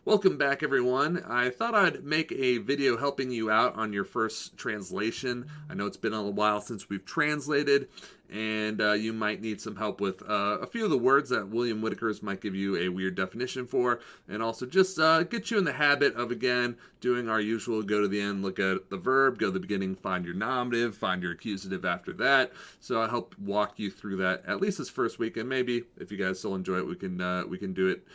Welcome back, everyone. I thought I'd make a video helping you out on your first translation. I know it's been a while since we've translated, and you might need some help with a few of the words that William Whitaker's might give you a weird definition for, and also just get you in the habit of, again, doing our usual go to the end, look at the verb, go to the beginning, find your nominative, find your accusative after that. So I help walk you through that at least this first week, and maybe if you guys still enjoy it, we can do it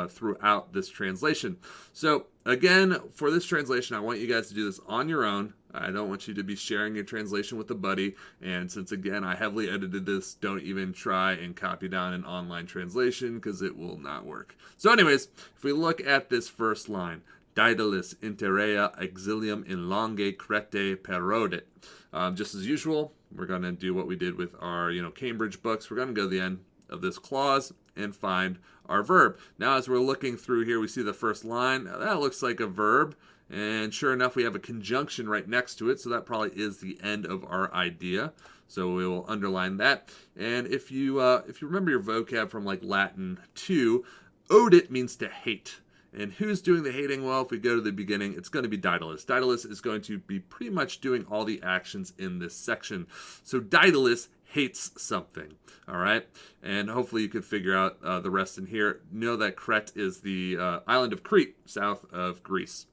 throughout this translation. So again, for this translation, I want you guys to do this on your own. I don't want you to be sharing your translation with a buddy. And since, again, I heavily edited this, don't even try and copy down an online translation because it will not work. So anyways, if we look at this first line, Daedalus interea exilium in longe crete perodit. Just as usual, we're going to do what we did with our Cambridge books. We're going to go to the end of this clause and find our verb. Now, as we're looking through here, we see the first line. Now, that looks like a verb. And sure enough, we have a conjunction right next to it. So that probably is the end of our idea. So we will underline that. And if you remember your vocab from like Latin 2, odit means to hate. And who's doing the hating? Well, if we go to the beginning, it's going to be Daedalus. Daedalus is going to be pretty much doing all the actions in this section. So Daedalus hates something, all right? And hopefully you could figure out the rest in here. Know that Crete is the island of Crete, south of Greece.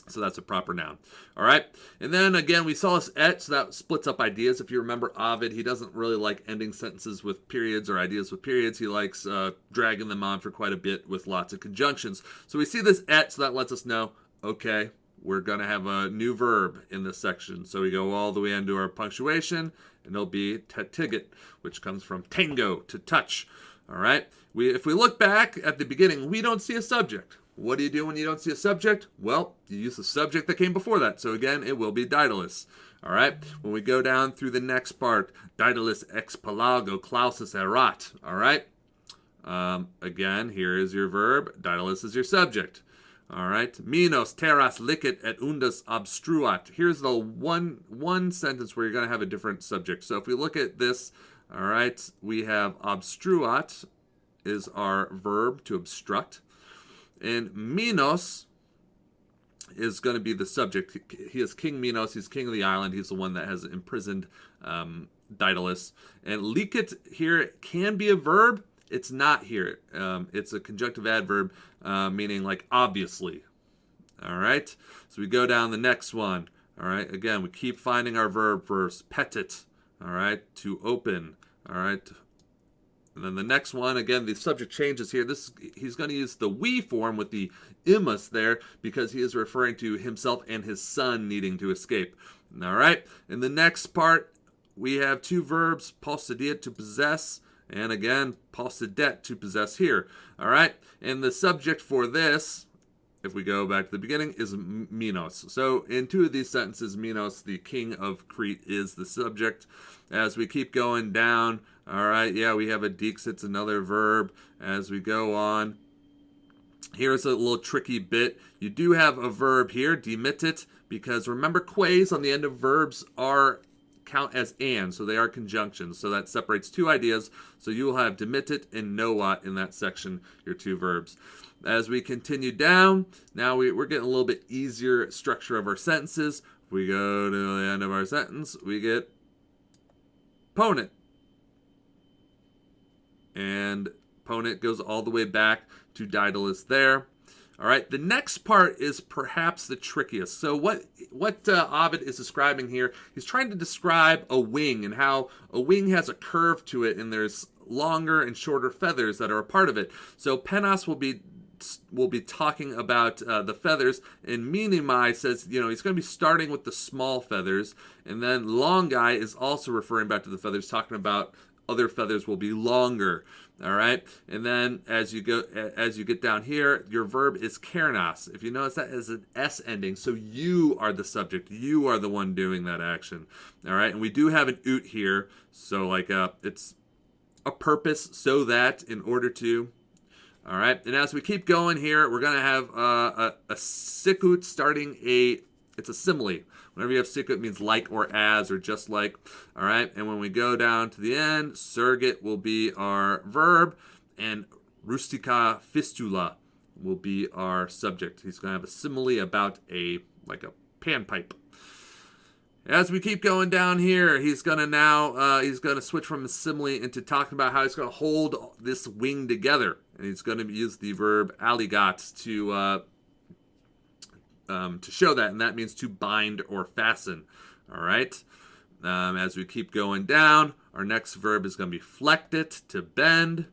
So that's a proper noun. All right. And then again, we saw this et, so that splits up ideas. If you remember Ovid, he doesn't really like ending sentences with periods or ideas with periods. He likes dragging them on for quite a bit with lots of conjunctions. So we see this et, so that lets us know, okay, we're going to have a new verb in this section. So we go all the way into our punctuation, and it'll be tetigit, which comes from tango, to touch. All right. If we look back at the beginning, we don't see a subject. What do you do when you don't see a subject? Well, you use the subject that came before that. So again, it will be Daedalus. All right. When we go down through the next part, Daedalus ex pelago clausus erat. All right. Again, here is your verb. Daedalus is your subject. All right. Minos terras licet et undus obstruat. Here's the one sentence where you're going to have a different subject. So if we look at this, all right, we have obstruat is our verb to obstruct. And Minos is going to be the subject. He is King Minos. He's king of the island. He's the one that has imprisoned Daedalus. And licet here can be a verb. It's not here. It's a conjunctive adverb, meaning like obviously. All right. So we go down the next one. All right. Again, we keep finding our verb first. Petit. All right. To open. All right. And then the next one, again, the subject changes here. He's going to use the we form with the imus there because he is referring to himself and his son needing to escape. All right. In the next part, we have two verbs, possediet, to possess, and again, possedet, to possess here. All right. And the subject for this, if we go back to the beginning, is Minos. So in two of these sentences, Minos, the king of Crete, is the subject. As we keep going down, all right, yeah, we have a dixit's another verb. As we go on, here's a little tricky bit. You do have a verb here, demittit, because remember quays on the end of verbs count as and, so they are conjunctions. So that separates two ideas. So you will have demittit and noat in that section, your two verbs. As we continue down, now we're getting a little bit easier structure of our sentences. If we go to the end of our sentence, we get ponent. And ponent goes all the way back to Daedalus there. All right, the next part is perhaps the trickiest. So what Ovid is describing here, he's trying to describe a wing and how a wing has a curve to it, and there's longer and shorter feathers that are a part of it. So Penas will be talking about the feathers, and Minimai says, he's going to be starting with the small feathers, and then Longai is also referring back to the feathers, talking about other feathers will be longer. All right, and then as you get down here, your verb is kernas. If you notice, that is an S ending, so you are the subject. You are the one doing that action. All right, and we do have an ut here, so like it's a purpose, so that, in order to. All right, and as we keep going here, we're going to have a sicut starting it's a simile. Whenever you have sicut, it means like or as or just like. All right, and when we go down to the end, surrogate will be our verb, and rustica fistula will be our subject. He's going to have a simile about a panpipe. As we keep going down here, he's going to switch from a simile into talking about how he's going to hold this wing together. And he's going to use the verb alligat to show that, and that means to bind or fasten. All right. As we keep going down, our next verb is going to be flectit, to bend.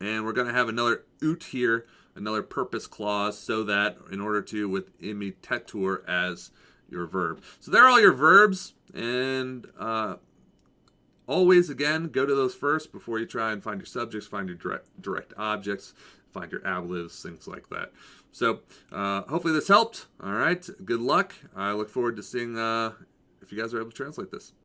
And we're going to have another ut here, another purpose clause, so that in order to with imitatur as your verb. So there are all your verbs, and always, again, go to those first before you try and find your subjects, find your direct objects, find your ablatives, things like that. So hopefully this helped. All right, good luck. I look forward to seeing if you guys are able to translate this.